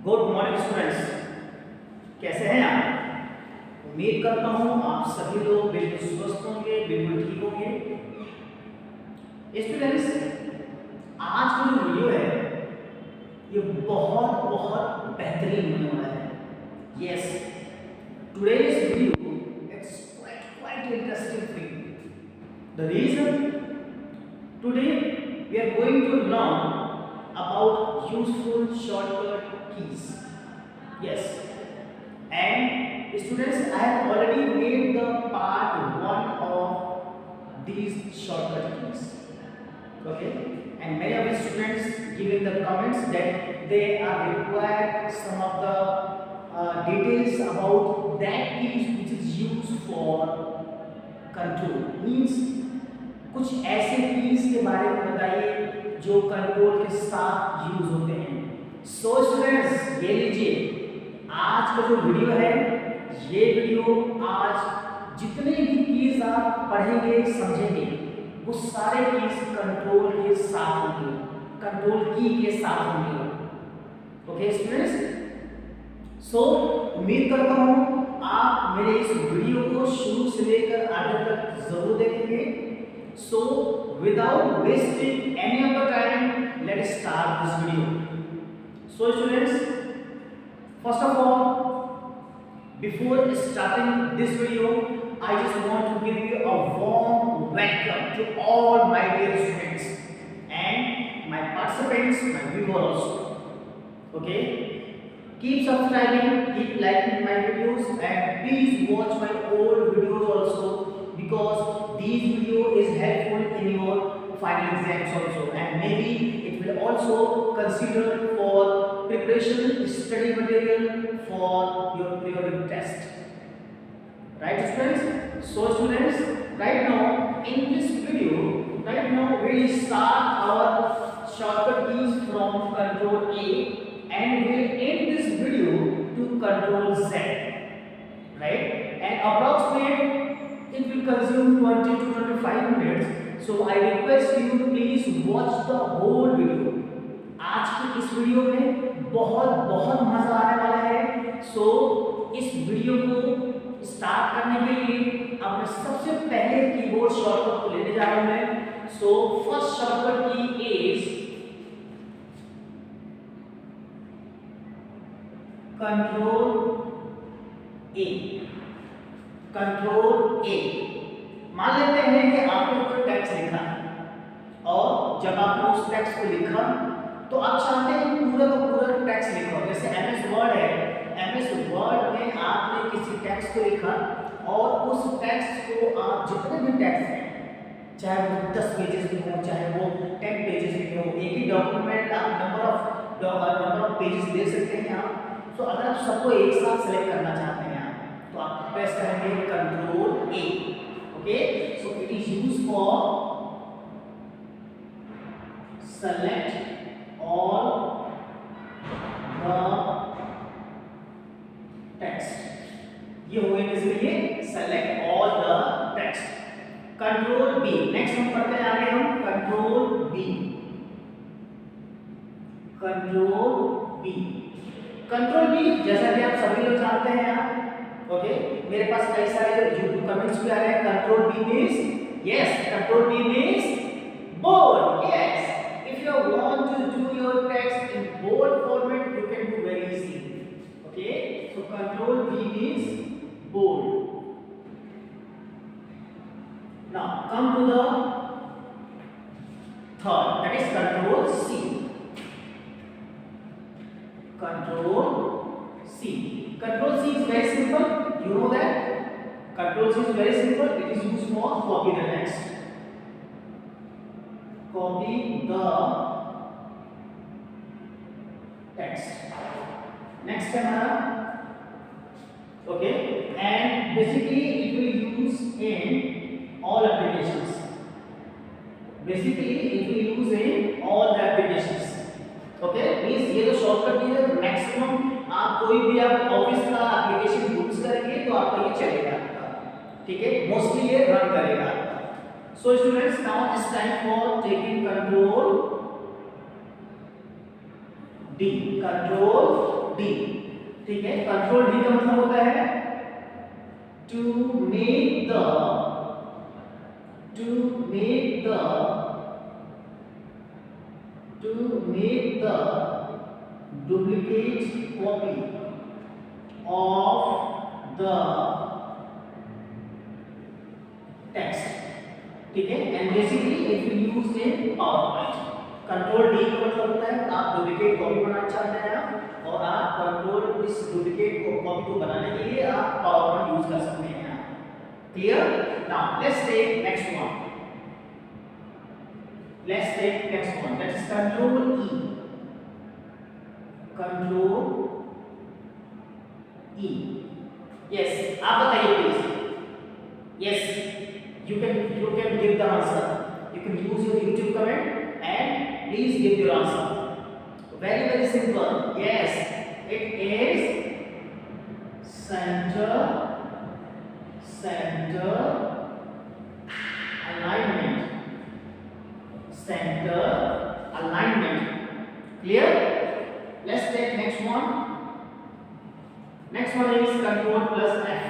Good morning students, कैसे हैं आप? उम्मीद करता हूँ आप सभी लोग बिल्कुल स्वस्थ होंगे, बिल्कुल ठीक होंगे। स्टूडेंट्स, आज की जो वीडियो है ये बहुत बहुत बेहतरीन होने वाला है। Yes, today's video it's quite interesting for you. The reason today we are going to learn about useful shortcut keys. Yes, and students, I have already made the part 1 of these shortcut keys. Okay, and many of the students give in the comments that they are required some of the details about that keys which is used for control. Means कुछ ऐसे keys के बारे में बताइए जो control के साथ use होते हैं। सो स्टूडेंट्स, ये लीजिए, आज का जो वीडियो है ये वीडियो आज जितने भी कीज आप पढ़ेंगे समझेंगे वो सारे कीज कंट्रोल के साथ होंगे, कंट्रोल की के साथ होंगे। ओके स्टूडेंट्स, सो उम्मीद करता हूँ आप मेरे इस वीडियो को शुरू से लेकर आगे तक जरूर देखेंगे। So, without wasting any of the time, let's start this video. So, students, first of all, before starting this video, I just want to give you a warm welcome to all my dear students and my participants, my viewers. Okay? Keep subscribing, keep liking my videos, and please watch my old videos also, because these video is helpful in your final exams also, and maybe it will also considered for preparation study material for your periodic test. Right students? So students, right now in this video, right now we will start our shortcut keys from control A and we will end this video to control Z. Right? And approximate it will consume 20 to 25 minutes. So I request you please watch the whole video. आज की इस video में बहुत बहुत मजा आने वाला है। सो इस वीडियो को स्टार्ट करने के लिए अब मैं सबसे पहले कीबोर्ड शॉर्टकट को लेने जा रहा हूं मैं। सो फर्स्ट शॉर्टकट की इज कंट्रोल ए। कंट्रोल ए, मान लेते हैं कि आपने कोई टेक्स्ट लिखा और जब आपने उस टेक्स्ट को लिखा तो आप चाहते हैं पूरा का पूरा टेक्स्ट लिखो। जैसे एमएस वर्ड है, एमएस वर्ड में आपने किसी टेक्स्ट को लिखा और उस टेक्स्ट को आप जितने भी टेक्स्ट हैं, चाहे वो 10 पेजेस में हो चाहे वो 10 पेजेस में हो, एक ही डॉक्यूमेंट आप नंबर ऑफ पेजेस ले सकते हैं आप। तो अगर आप सबको एक साथ सेलेक्ट करना चाहते हैं तो आप प्रेस करेंगे control A. Okay, so it is used for select all the text. ये हो गया किसके लिए? Select all the text. Control B, next हम पढ़ते हैं आगे हम control B. Control B, control B जैसा कि आप सभी लोग जानते हैं आप। ओके, मेरे पास कई सारे YouTube कमेंट्स भी आ रहे हैं। Control B means yes, control B means bold. Yes, if you want to do your text in bold format you can do very easily. Okay, so control B means bold. Now come to the third, that is control C. Control C. Control C is very simple. You know that control C is very simple. It is used for copy the text. Copy the text. Next है हमारा, okay, and basically it will use in all applications. Basically it will use in all the applications. Okay, means ये जो shortcut है maximum आप कोई भी आप office का एप्लीकेशन यूज करेंगे तो आपको ये चलेगा आपका, ठीक है, मोस्टली ये रन करेगा आपका। So students, now it's time for taking control D, control D, ठीक है। कंट्रोल डी का मतलब होता है to make the duplicate copy of the text, ठीक है। And basically it will used in PowerPoint. Control D का मतलब होता है आप डुप्लीकेट कॉपी बनाना चाहते हैं आप, और आप कंट्रोल इस डुप्लीकेट कॉपी को बनाने के लिए आप पावरपॉइंट यूज कर सकते हैं। Clear? Now let's take next one. Let's take next one, that is control E. Control E. Yes, आप बताइए please. Yes, you can give the answer. You can use your YouTube comment and please give your answer. Very simple. Yes, it is center alignment. Center alignment. Clear? Let's take next one. Next one is control plus F.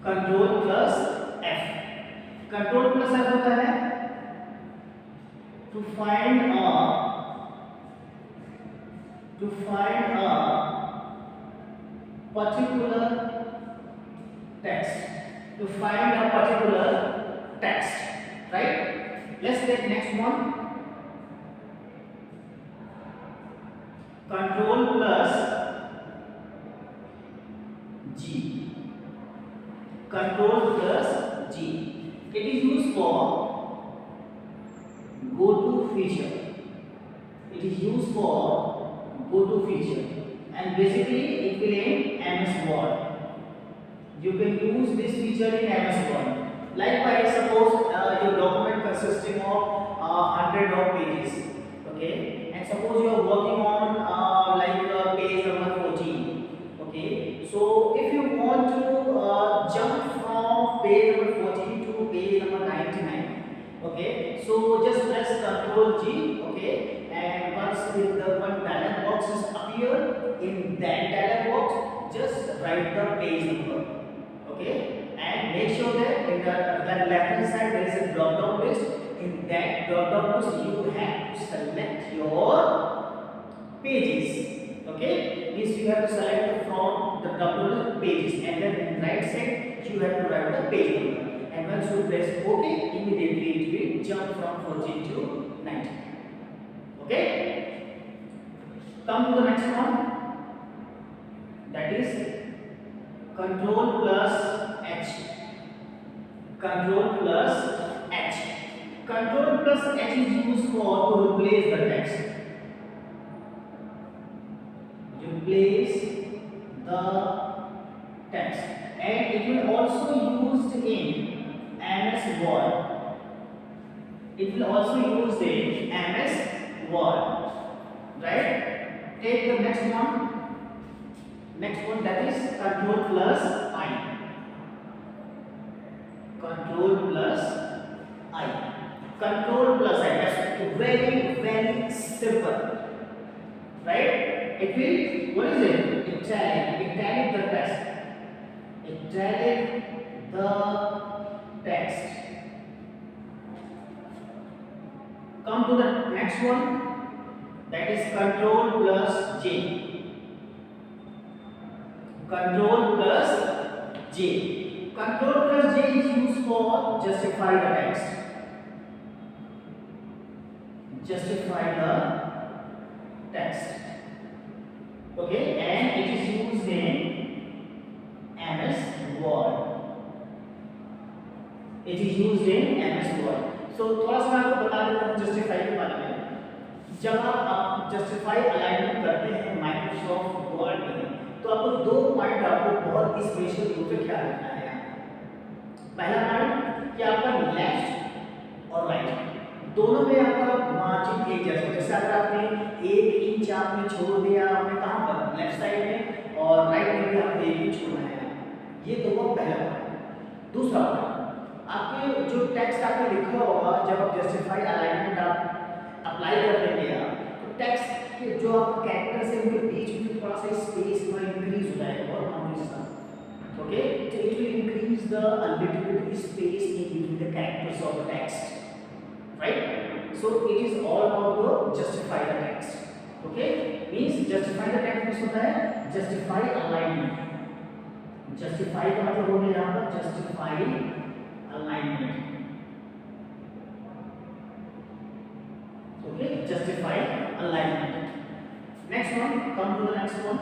Control plus F. Control plus F होता है to find a particular text. To find a particular text, right? Let's take next one. Control plus G. Control plus G. It is used for go to feature. It is used for go to feature, and basically it will in MS Word. You can use this feature in MS Word. Likewise, suppose your document consisting of 100 of pages, okay, and suppose you are working on page number 14, okay. So if you want to jump from page number 14 to page number 99, okay, so just press Ctrl G, okay, and once the one dialog box is appear, in that dialog box just write the page number. Okay, and make sure that in the left hand side there is a drop down list. In that drop down list you have to select your pages. Okay, means you have to select from the drop down list pages, and then in right side you have to write the page number. And once you press OK, immediately it will jump from 14 to 19. Okay, come to the next one. That is Control plus H. Control plus H. Control plus H is used for to replace the text. Replace the text, and it will also used in MS Word. It will also used in MS Word. Right? Take the next one. Next one, that is Control plus I. Control plus I. Control plus I. That's very simple, right? It will, what is it? Italic the text. Italic the text. Come to the next one. That is Control plus J. Control plus J. Control plus J is used for justify the text. Justify the text. Okay, and it is used in MS Word. It is used in MS Word. So थोड़ा सा मैं आपको बता देता हूँ justify के बारे में। जब आप justify अलाइनमेंट करते हैं माइक्रोसॉफ्ट वर्ड में, तो आपको दो पॉइंट आपको बहुत स्पेशल रूप से ख्याल रखना है। पहला पॉइंट कि आपका लेफ्ट और राइट दोनों में आपका मार्जिन एक जैसा, जैसे अगर आपने 1 इंच आपने छोड़ दिया आपने कहाँ पर लेफ्ट साइड में, और राइट में भी आपको 1 इंच छोड़ना है। ये तो वो पहला पॉइंट। दूसरा पॉइंट, आपके जो टेक्स्ट आपने लिखा होगा जब आप जस्टिफाई अलाइनमेंट आप अप्लाई कर देंगे आप तो टेक्स्ट के जो आप कैरेक्टर से उनके बीच में थोड़ा सा स्पेस थोड़ा इंक्रीज हो जाएगा और मामूली सा okay so it will increase the a little bit space in between the characters of the text right so it is all about the justify the text okay means justify the text means होता है justify alignment justify का मतलब हो गया यहाँ पर justify alignment okay justify alignment next one come to the next one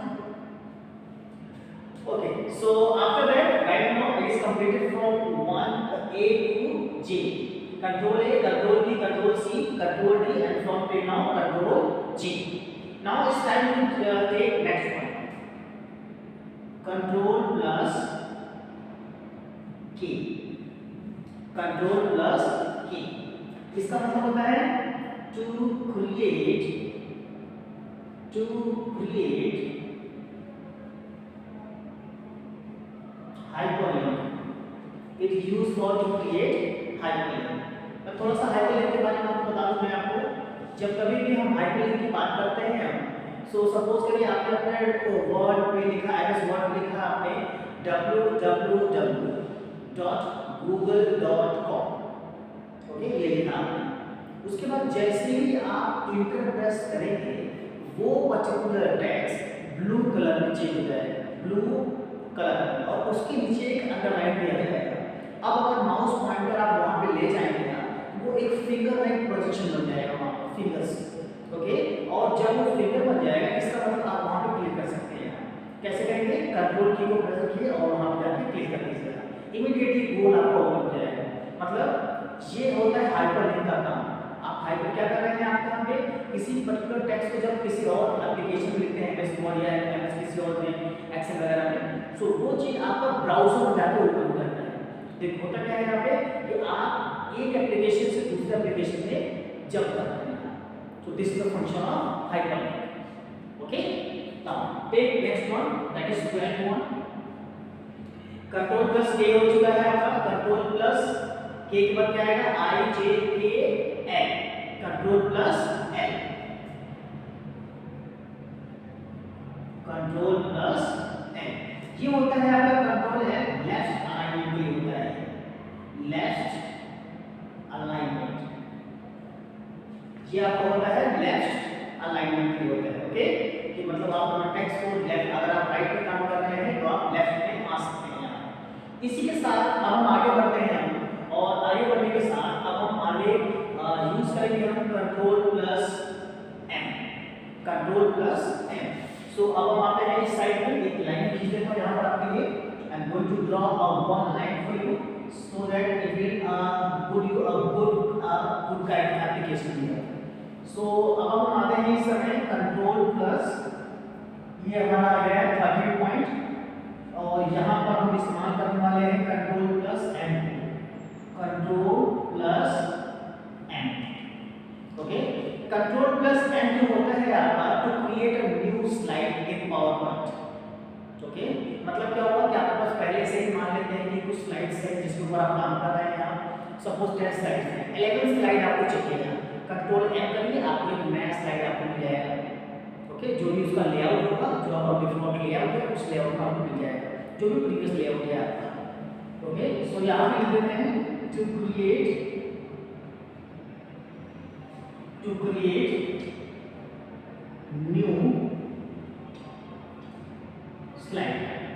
okay so after that right now it is completed from 1 a to j control a control b control c control d and from till now control g now it's time to take next one control plus k control plus k इसका मतलब होता है to create hyperlink it is used for to create hyperlink मैं थोड़ा सा hyperlink के बारे में आपको बता दूं मैं आपको जब कभी भी हम hyperlink की बात करते हैं सो सपोज करिए आपने अपने वर्ड पे लिखा एमएस वर्ड लिखा आपने www.google.com ओके ये लिखा आपने उसके बाद जैसे ही आप इंटर प्रेस करेंगे वो पर्टिकुलर टेक्स्ट ब्लू कलर में चेंज हो जाएगा ब्लू कलर और उसके नीचे एक अंडरलाइन दिया जाएगा अब अगर माउस पॉइंटर आप वहां पे ले जाएंगे ना वो एक फिंगर लाइक प्रोजेक्शन बन जाएगा वहां पर फिंगर्स ओके और जब वो फिंगर बन जाएगा इसका मतलब आप वहां पे क्लिक कर सकते हैं कैसे करेंगे कंट्रोल की को प्रेस किए और वहां पे जाके क्लिक कर दीजिएगा इमीडिएटली गोल आपको ओपन हो जाएगा मतलब ये होता है हाइपरलिंक का काम आप हाइपर क्या कर रहे हैं आप यहाँ पे किसी पर्टिकुलर टेक्स्ट को जब किसी और एप्लीकेशन में लिखते हैं एमएस वर्ड या एमएस किसी और में एक्सेल वगैरह में सो वो चीज आपका ब्राउजर में जाकर ओपन हो जाता है देखो होता क्या है यहाँ पे कि आप एक एप्लीकेशन से दूसरे एप्लीकेशन में जंप कर रहे हैं so this is the function of hyperlink okay now take next one that is twelfth one control plus K हो चुका है आपका कंट्रोल प्लस के के बाद क्या आएगा आई जे के L control plus L control plus L ये होता है आपका कंट्रोल है लेफ्ट अलाइनमेंट के लिए होता है लेफ्ट अलाइनमेंट ये आपका होता है लेफ्ट अलाइनमेंट के लिए होता है ओके कि मतलब आप अपना टेक्स्ट को लेफ्ट अगर आप राइट पे काम कर रहे हैं तो आप लेफ्ट में आ सकते हैं यहाँ इसी के साथ अब हम आगे बढ़ते हैं और आगे बढ़ने के साथ अब हम आगे यूज करेंगे हम कंट्रोल प्लस एम सो अब हम आते हैं इस साइड में एक लाइन खींच देता हूं यहां पर आपके लिए I am going to draw a one line for you so that it will give you a good kind of application here so अब हम आते हैं इस समय कंट्रोल प्लस ये हमारा आ गया 30 पॉइंट और यहां पर हम इस्तेमाल करने वाले हैं control plus M okay control plus M जो होता है आपका to create a new slide in PowerPoint okay मतलब क्या होगा कि आपके पास पहले से ही मान लेते हैं कि कुछ स्लाइड्स है जिसके ऊपर आप काम कर रहे हैं आप सपोज 10 स्लाइड्स हैं 11 स्लाइड आपको चाहिए कंट्रोल एम करिए आपको एक नया स्लाइड आपको मिल जाएगा ओके जो भी उसका लेआउट होगा जो आपका डिफॉल्ट लेआउट है उस लेआउट में आपको मिल जाएगा जो भी प्रीवियस लेआउट है आपका ओके सो यहां पे लिख देते हैं to create new slide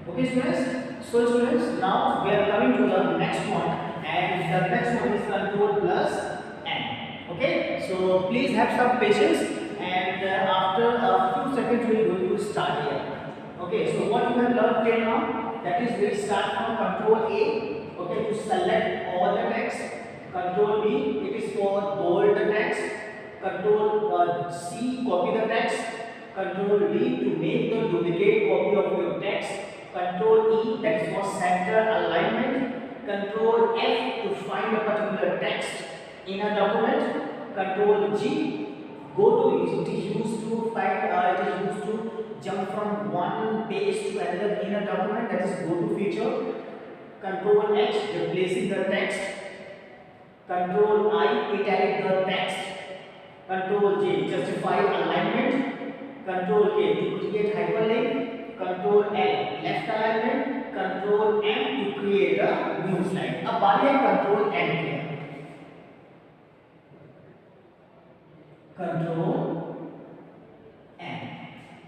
okay students so students now we are coming to the next one and the next one is control plus n okay so please have some patience and after a few seconds we are going to start here okay so what you have learned till now that is we start from control A okay to select all the text control B it is for bold the text control C copy the text control D to make the duplicate copy of your text control E that is for center alignment control F to find a particular text in a document control G go to it is used to find it is used to jump from one page to another in a document that is go to feature control H replacing the text Control I, italic the text. Control J, justify alignment. Control K, to create hyperlink. Control L, left alignment. Control M, to create a new slide. अब बारी है control M की। Control M,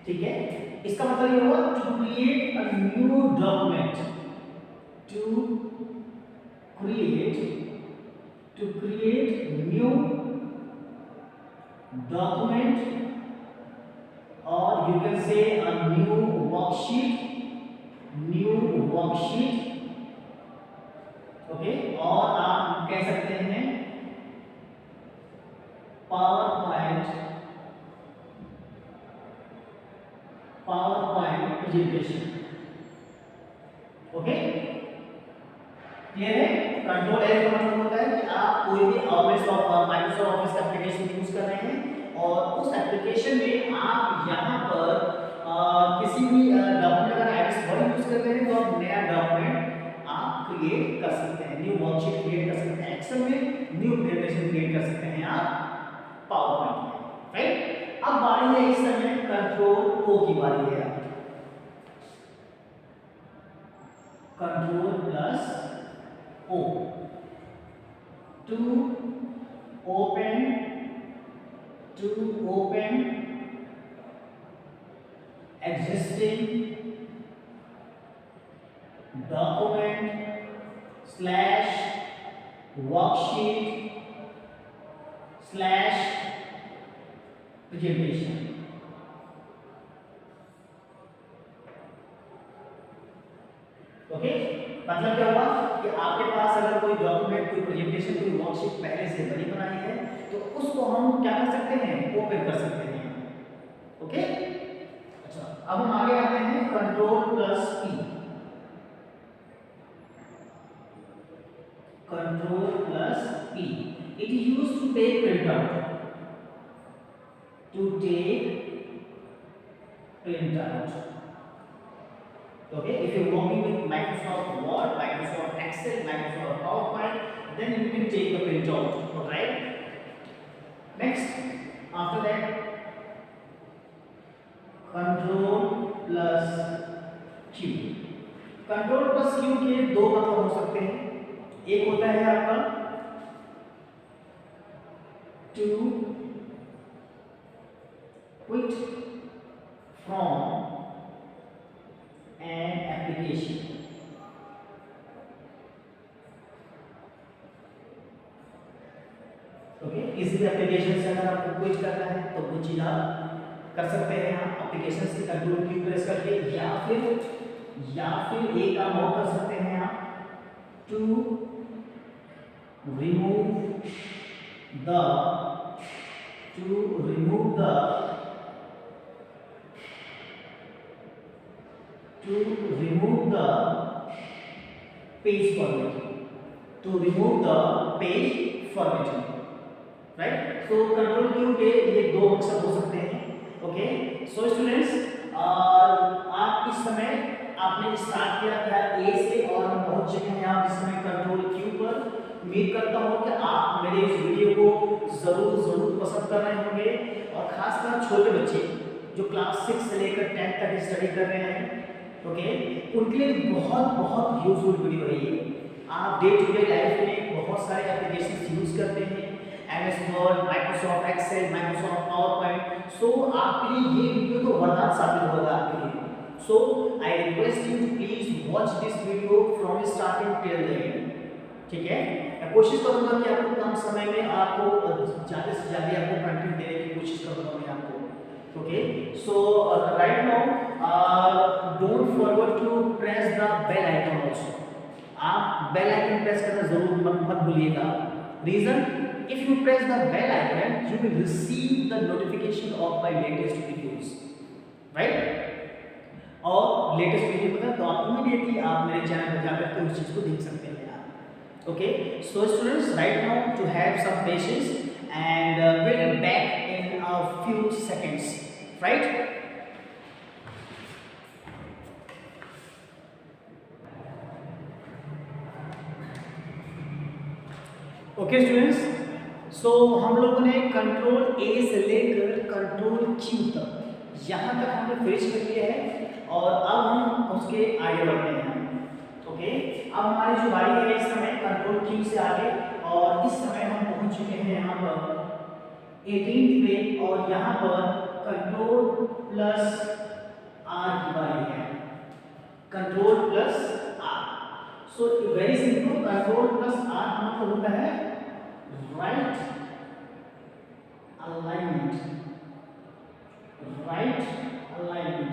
ठीक है। इसका मतलब ये हुआ to create a new document, to create new document, or you can say a new worksheet, okay. और आप कह सकते हैं power point presentation, okay. Clear है? कंट्रोल एल का मतलब होता है कि आप कोई भी माइक्रोसॉफ्ट ऑफिस का एप्लीकेशन यूज कर रहे हैं और उस एप्लीकेशन में आप यहाँ पर किसी भी डॉक्यूमेंट अगर एमएस वर्ड यूज कर रहे हैं तो आप नया डॉक्यूमेंट आप क्रिएट कर सकते हैं, न्यू वर्कशीट क्रिएट कर सकते हैं एक्सेल में, न्यू प्रेजेंटेशन क्रिएट कर सकते हैं आप पावर पॉइंट में, राइट। अब बारी है इस समय कंट्रोल ओ की बारी है। Control plus O, to open existing document slash worksheet slash presentation, okay. मतलब क्या हुआ कि आपके पास अगर कोई डॉक्यूमेंट, कोई प्रेजेंटेशन, कोई वर्कशीट पहले से बनी बनाई है तो उसको हम क्या कर सकते हैं, ओपन कर सकते हैं, ओके। अच्छा, अब हम आगे आते हैं control plus P. Control plus P, it is used to take print out, okay। If you're working with Microsoft Word, Microsoft Excel, Microsoft PowerPoint, then you can take the printout, alright। Next, after that, Control plus Q। Control plus Q के दो मतलब हो सकते हैं। एक होता है आपका to quit from an application, okay. किसी भी एप्लीकेशन से अगर आपको क्विट करना है तो वो चीज आप कर सकते हैं आप एप्लीकेशन से कंट्रोल की प्रेस करके, या फिर एक काम और कर सकते हैं आप, to remove the page formatting, right. So control Q के ये दो मकसद हो सकते हैं, ओके। सो स्टूडेंट्स, आप इस समय आपने स्टार्ट किया था ए से और हम पहुंच चुके हैं आप इस समय कंट्रोल क्यू पर। उम्मीद करता हूं कि आप मेरे इस वीडियो को जरूर पसंद कर रहे होंगे, और खासकर छोटे बच्चे जो क्लास 6 से लेकर 10 तक स्टडी कर रहे हैं, ओके, उनके लिए बहुत यूजफुल वीडियो है ये। आप डे टू डे लाइफ में बहुत सारे एप्लीकेशन यूज करते हैं, MS Word, Microsoft Excel, Microsoft PowerPoint. So आपके लिए ये वीडियो तो वरदान साबित होगा आपके लिए। So I request you to please watch this video from starting till the end, ठीक है। मैं कोशिश करूंगा कि आपको कम समय में आपको ज़्यादा से ज़्यादा आपको कंटेंट देने की कोशिश करूंगा मैं आपको, okay. So right now don't forget to press the bell icon also. आप बेल आइकन प्रेस करना जरूर मत भूलिएगा। Reason, if you press the bell icon you will receive the notification of my latest videos, right। और latest video पता तो आप immediately आप मेरे चैनल पर जाकर के उस चीज को देख सकते हैं आप, okay. So students, right now to have some patience and we'll be back in a few seconds, right। Okay okay students, so हम लोगों ने कंट्रोल ए से लेकर कंट्रोल क्यू तक यहाँ तक हमने फिनिश कर लिया है और अब हम उसके आगे बढ़ते हैं। ओके, अब हमारी जो बारी है इस समय कंट्रोल क्यू से आगे, और इस समय हम पहुंच चुके हैं यहाँ पर 18th पे, और यहाँ पर कंट्रोल प्लस आर की बारी है। Control plus R, so very simple, control plus R मतलब होता है right alignment, right alignment.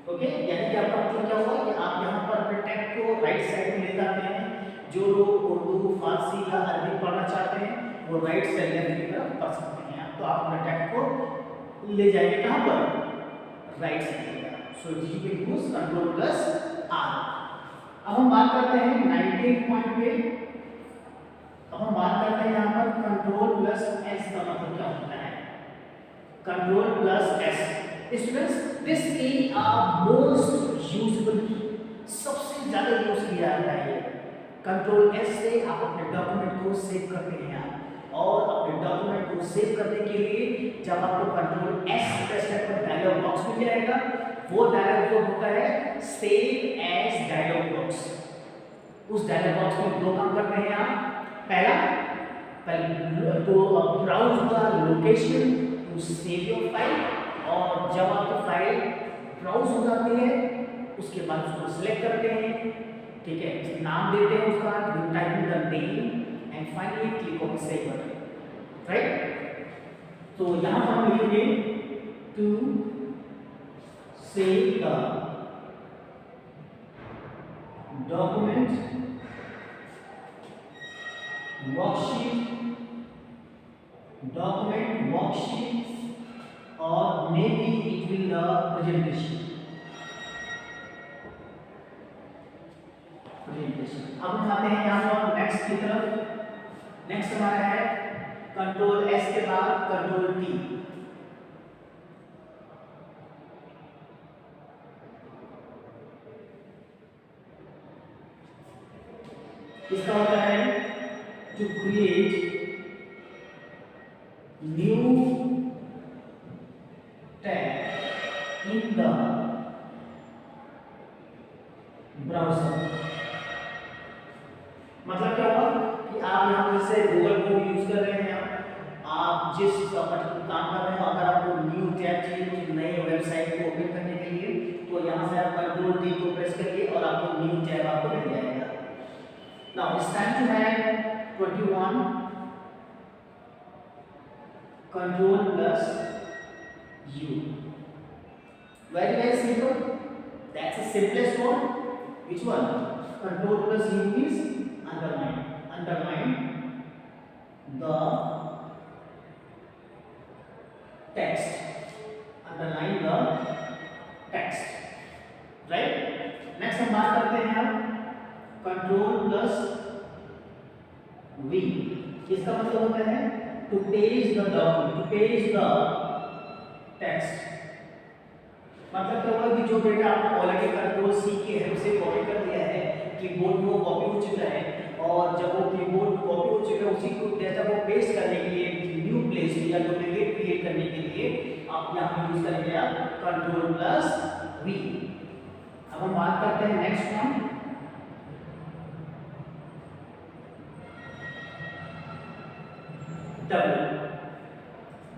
Okay, यानी कि आपका मतलब क्या हुआ कि आप यहाँ पर अपने टेक्स्ट को राइट साइड में ले जाते हैं। जो लोग उर्दू, फारसी या अरबी पढ़ना चाहते हैं वो राइट से लेफ्ट की तरफ पढ़ सकते हैं, तो आप अपने टेक्स्ट को ले जाएंगे कहाँ पर, राइट साइड। सो जी के यूज कंट्रोल प्लस आर। अब हम बात करते हैं 98 पॉइंट पे। अब हम बात करते हैं यहाँ पर कंट्रोल प्लस एस का मतलब क्या होता है। Control plus S students, this की मोस्ट यूजेबल की, सबसे ज्यादा यूज किया जाता है। कंट्रोल एस से आप अपने डॉक्यूमेंट को सेव करते हैं और अपने डॉक्यूमेंट को सेव करने के लिए जब आपको कंट्रोल एस प्रेस करते हैं डायलॉग बॉक्स मिल जाएगा। वो डायलॉग जो होता है सेव एज डायलॉग बॉक्स। उस डायलॉग बॉक्स में दो काम करते हैं आप। पहला तो browse the location to save your file, और जब आपकी फाइल ब्राउज हो जाती है उसके बाद उसको सिलेक्ट करते हैं, ठीक है, नाम देते हैं उसका, you type the name and finally click on save button, right. तो यहां पर हम लिखेंगे to save the document worksheet or maybe it will the presentation। अब हम आते हैं यहाँ पर नेक्स्ट की तरफ। नेक्स्ट हमारा है कंट्रोल एस के बाद कंट्रोल टी। इसका होता है to create new tab in the browser. मतलब क्या हुआ कि आप यहाँ पर से गूगल को यूज कर रहे हैं, आप जिस पर्टिकुलर काम कर रहे हो, अगर आपको न्यू टैब चाहिए कुछ नई वेबसाइट को ओपन करने के लिए, तो यहाँ से आप कंट्रोल टी को प्रेस करिए और आपको न्यू टैब आपको मिल जाएगा। Now it's time to add 21 control plus U. Very simple. That's the simplest one. Which one? Control plus U is underline. Underline the text. Underline the text. Right? Next हम बात करते हैं control plus V. इसका मतलब होता है to page the document, to page the text. मतलब क्या होगा कि जो डेटा आपने ऑलरेडी कंट्रोल सी के हेल्प से कॉपी कर दिया है, कीबोर्ड में वो कॉपी हो चुका है, और जब वो कीबोर्ड में कॉपी हो चुका है उसी को डेटा को पेस्ट करने के लिए न्यू प्लेस या डुप्लीकेट क्रिएट करने के लिए आप यहाँ यूज करेंगे आप कंट्रोल प्लस वी। अब हम बात करते हैं next one, W.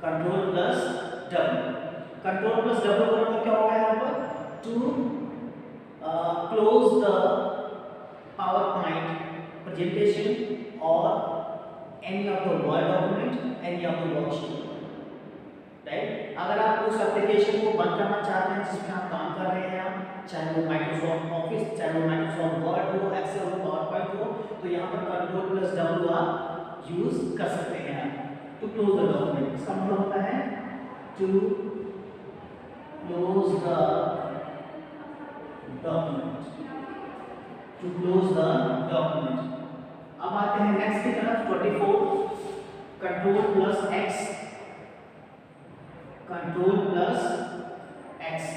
Control plus W. Control plus W का मतलब क्या होगा यहाँ पर, to close the PowerPoint presentation और any of the Word document, any of the worksheet, right. अगर आप उस एप्लीकेशन को बंद करना चाहते हैं जिसमें आप काम कर रहे हैं, चाहे वो माइक्रोसॉफ्ट ऑफिस, चाहे वो माइक्रोसॉफ्ट वर्ड हो, एक्सेल हो, पावर पॉइंट हो, तो यहाँ पर कंट्रोल प्लस डब्ल्यू आप यूज कर सकते हैं टू क्लोज द डॉक्यूमेंट। इसका मतलब होता है to close the document, to close the document. अब आते हैं नेक्स्ट की तरफ 24, control plus X. Control plus X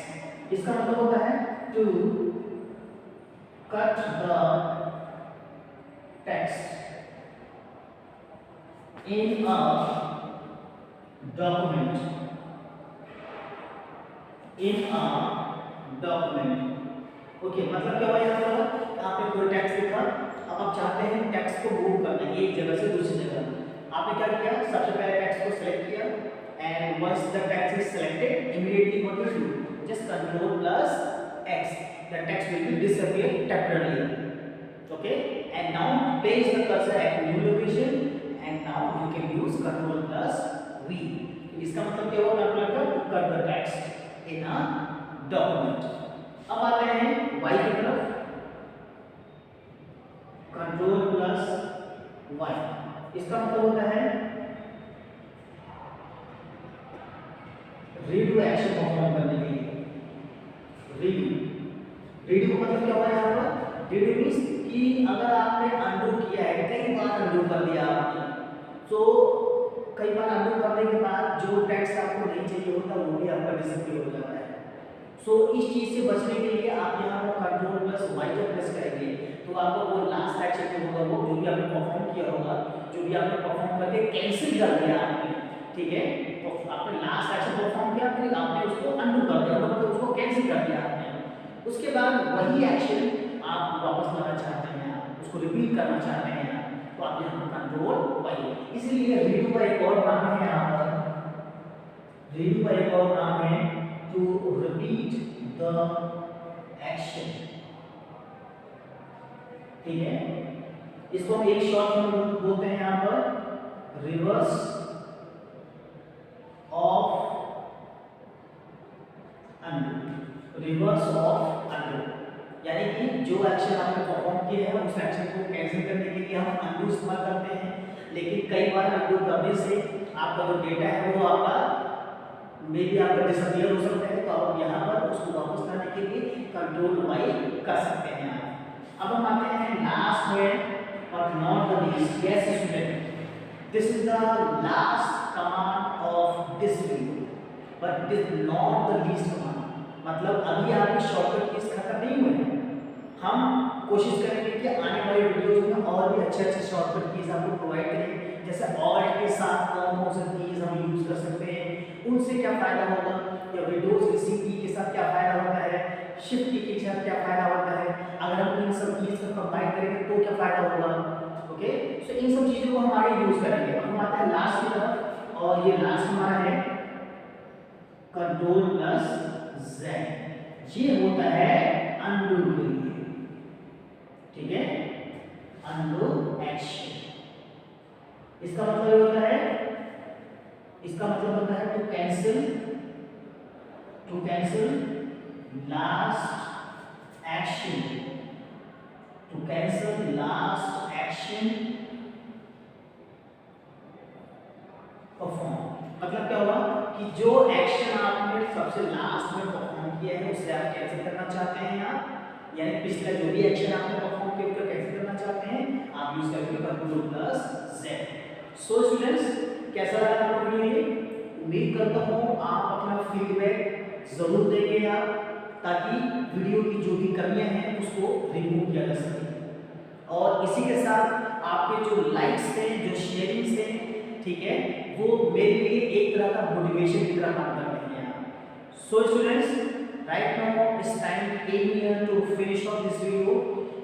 इसका मतलब होता है to cut the text, in a document, in a document. Okay, मतलब क्या हुआ यहाँ पर? आपने कोई टेक्स्ट लिखा, अब आप चाहते हैं टेक्स्ट को मूव करना है एक जगह से दूसरी जगह। आपने क्या किया? सबसे पहले टेक्स्ट को सिलेक्ट किया and once the text is selected immediately what will do? Just control plus X, the text will be disappear temporarily. Okay, and now place the cursor at new location and now you can use control plus V. इसका मतलब क्या होगा? आपको लगा to cut the text in a document. अब आते हैं y की तरफ, कंट्रोल प्लस y, इसका मतलब होता है रीडू एक्शन परफॉर्म करने के लिए। रीडू का मतलब क्या होता है यहाँ पर? रीडू मींस कि अगर आपने अंडू किया है, कई बार अंडू कर दिया आपने, तो कई बार अंडू करने के बाद जो टेक्स्ट आपको नहीं चाहिए होता वो भी आपका डिसअपीयर हो जाता है। सो इस चीज से बचने के लिए आप यहाँ पर कंट्रोल प्लस वाई जब प्रेस करेंगे तो आपको वो लास्ट एक्शन में होगा, वो जो भी आपने परफॉर्म किया होगा, जो भी आपने परफॉर्म करके कैंसिल कर दिया आपने, ठीक है, तो आपने लास्ट एक्शन परफॉर्म किया फिर आपने उसको अनडू कर दिया, मतलब उसको कैंसिल कर दिया आपने। उसके बाद वही एक्शन आप वापस लाना चाहते हैं, उसको रिपीट करना चाहते हैं, तो आप यहाँ पर कंट्रोल वाई। इसलिए रीडू का एक और नाम है, यहाँ पर रीडू का एक और नाम है to repeat the action, ठीक है। इसको हम एक शॉर्ट में बोलते हैं यहाँ पर reverse of undo, reverse of undo, यानी कि जो एक्शन आपने परफॉर्म किया है उस एक्शन को कैंसिल करने के लिए हम अनडू इस्तेमाल करते हैं। लेकिन कई बार अनडू करने से आपका जो डेटा है वो आपका मे भी आपका डिसअपीयर हो सकता है, तो आप यहाँ पर उसको वापस लाने के लिए कंट्रोल वाई कर सकते हैं आप। अब हम आते हैं लास्ट में, but not the least. Yes student, this is the last command of this video, but this not the least command. मतलब अभी आपकी शॉर्टकट कीज खत्म नहीं हुए हैं, हम कोशिश करेंगे कि आने वाले वीडियोस में और भी अच्छे अच्छे शॉर्टकट कीज आपको प्रोवाइड करें। जैसे ऑल्ट के साथ कौन कौन से कीज हम यूज कर सकते हैं, उनसे क्या फायदा होगा, या विंडोज की सी की के साथ क्या फायदा होता है, शिफ्ट की के साथ क्या फायदा होता है, अगर हम इन सब कीज को कंबाइन करेंगे तो क्या फायदा होगा। ओके, सो इन सब चीजों को हम आगे यूज करेंगे। अब हम आते हैं लास्ट की तरफ, और ये लास्ट हमारा है कंट्रोल प्लस जेड, ये होता है अनडू के लिए, ठीक है, अनडू एक्शन। इसका मतलब ये होता है, इसका मतलब होता है to cancel last action, to cancel last action perform. मतलब क्या होगा कि जो एक्शन आपने सबसे लास्ट में परफॉर्म किया है उसे आप कैंसिल करना चाहते हैं आप, यानी पिछला जो भी एक्शन आपने परफॉर्म किया उसको कैंसिल करना चाहते हैं, आप यूज करेंगे control plus Z. So students, कैसा लगा आपको वीडियो? उम्मीद करता हूँ आप अपना फीडबैक जरूर देंगे आप, ताकि वीडियो की जो भी कमियां हैं उसको रिमूव किया जा सके। और इसी के साथ आपके जो लाइक्स हैं, जो शेयरिंग्स हैं, ठीक है, वो मेरे लिए एक तरह का मोटिवेशन की तरह काम करते हैं। So students, right now it's time came here to finish off this video,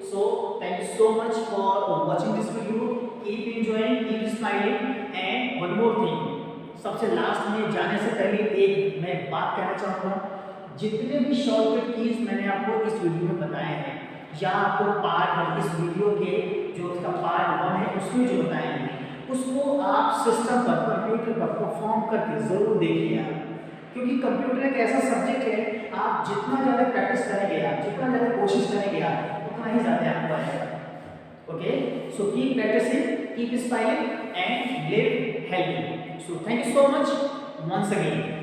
so thank you so much for watching this video. Keep enjoying, keep smiling, and one more thing, सबसे last में जाने से पहले एक मैं बात कहना चाहूँगा, जितने भी शॉर्टकट कीज मैंने आपको इस वीडियो में बताए हैं, या आपको पार्ट इस वीडियो के जो इसका पार्ट 1 है उसमें जो बताए हैं, उसको आप सिस्टम पर, कंप्यूटर पर परफॉर्म करके ज़रूर देखिए आप, क्योंकि कंप्यूटर एक ऐसा सब्जेक्ट है, आप जितना ज़्यादा प्रैक्टिस करेंगे, आप जितना ज़्यादा कोशिश करेंगे आप उतना ही ज़्यादा आपको आएगा। Okay, so keep practicing, keep smiling and live healthy. So thank you so much once again.